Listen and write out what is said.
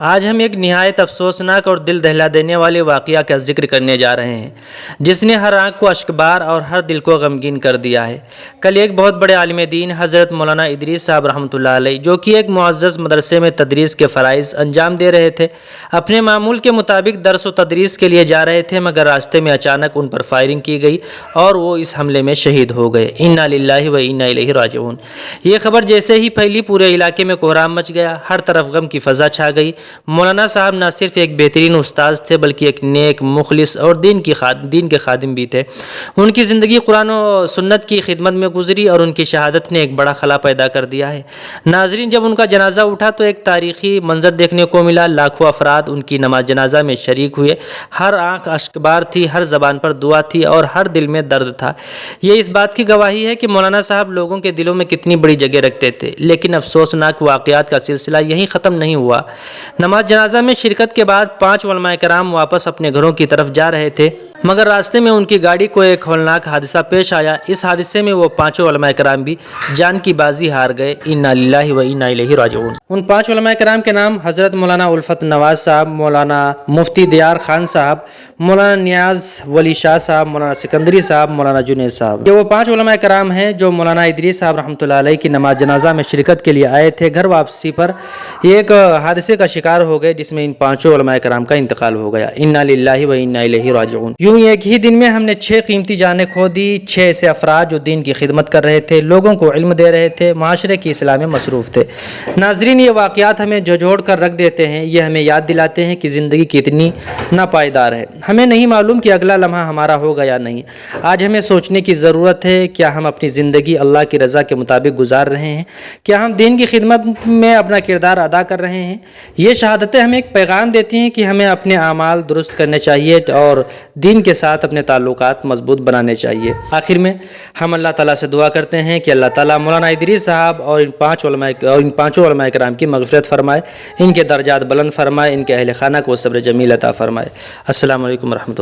آج ہم ایک نہایت افسوسناک اور دل دہلا دینے والے واقعہ کا ذکر کرنے جا رہے ہیں جس نے ہر آنکھ کو اشکبار اور ہر دل کو غمگین کر دیا ہے۔ کل ایک بہت بڑے عالم دین حضرت مولانا ادریس صاحب رحمۃ اللہ علیہ، جو کہ ایک معزز مدرسے میں تدریس کے فرائض انجام دے رہے تھے، اپنے معمول کے مطابق درس و تدریس کے لیے جا رہے تھے، مگر راستے میں اچانک ان پر فائرنگ کی گئی اور وہ اس حملے میں شہید ہو گئے۔ انا للہ و انا الیہ راجعون۔ یہ خبر جیسے ہی پھیلی، پورے علاقے میں کوہرام مچ گیا، ہر طرف غم کی فضا چھا گئی۔ مولانا صاحب نہ صرف ایک بہترین استاذ تھے بلکہ ایک نیک، مخلص اور دین کے خادم بھی تھے۔ ان کی زندگی قرآن و سنت کی خدمت میں گزری اور ان کی شہادت نے ایک بڑا خلا پیدا کر دیا ہے۔ ناظرین، جب ان کا جنازہ اٹھا تو ایک تاریخی منظر دیکھنے کو ملا۔ لاکھوں افراد ان کی نماز جنازہ میں شریک ہوئے، ہر آنکھ اشکبار تھی، ہر زبان پر دعا تھی اور ہر دل میں درد تھا۔ یہ اس بات کی گواہی ہے کہ مولانا صاحب لوگوں کے دلوں میں کتنی بڑی جگہ رکھتے تھے۔ لیکن افسوسناک واقعات کا سلسلہ یہیں ختم نہیں ہوا۔ نماز جنازہ میں شرکت کے بعد 5 علماء کرام واپس اپنے گھروں کی طرف جا رہے تھے، مگر راستے میں ان کی گاڑی کو ایک ہولناک حادثہ پیش آیا۔ اس حادثے میں وہ 5 علماء کرام بھی جان کی بازی ہار گئے۔ انا للہ و انا الیہ راجعون۔ ان 5 علماء کرام کے نام حضرت مولانا الفت نواز صاحب، مولانا مفتی دیار خان صاحب، مولانا نیاز ولی شاہ صاحب، مولانا سکندری صاحب، مولانا جنید صاحب۔ یہ وہ 5 علماء کرام ہیں جو مولانا ادریس صاحب رحمۃ اللہ علیہ کی نماز جنازہ میں شرکت کے لیے آئے تھے۔ گھر واپسی پر ایک حادثے کا شکار ہو گئے جس میں ان 5 علماء کرام کا انتقال ہو گیا۔ انا للہ و انا الیہ راجعون۔ یوں ایک ہی دن میں ہم نے 6 قیمتی جانیں کھو دی۔ 6 ایسے افراد جو دین کی خدمت کر رہے تھے، لوگوں کو علم دے رہے تھے، معاشرے کی اصلاح میں مصروف تھے۔ ناظرین، یہ واقعات ہمیں جھنجھوڑ کر رکھ دیتے ہیں۔ یہ ہمیں یاد دلاتے ہیں کہ زندگی کتنی ناپائیدار ہے۔ ہمیں نہیں معلوم کہ اگلا لمحہ ہمارا ہوگا یا نہیں۔ آج ہمیں سوچنے کی ضرورت ہے، کیا ہم اپنی زندگی اللہ کی رضا کے مطابق گزار رہے ہیں؟ کیا ہم دین کی خدمت میں اپنا کردار ادا کر رہے ہیں؟ یہ شہادتیں ہمیں ایک پیغام دیتی ہیں کہ ہمیں اپنے اعمال درست کرنے چاہیے اور دین کے ساتھ اپنے تعلقات مضبوط بنانے چاہیے۔ آخر میں ہم اللہ تعالیٰ سے دعا کرتے ہیں کہ اللہ تعالیٰ مولانا ادریس صاحب اور ان 5 علماء کرام کی مغفرت فرمائے، ان کے درجات بلند فرمائے، ان کے اہل خانہ کو صبر جمیل عطا فرمائے۔ السلام علیکم ورحمۃ اللہ۔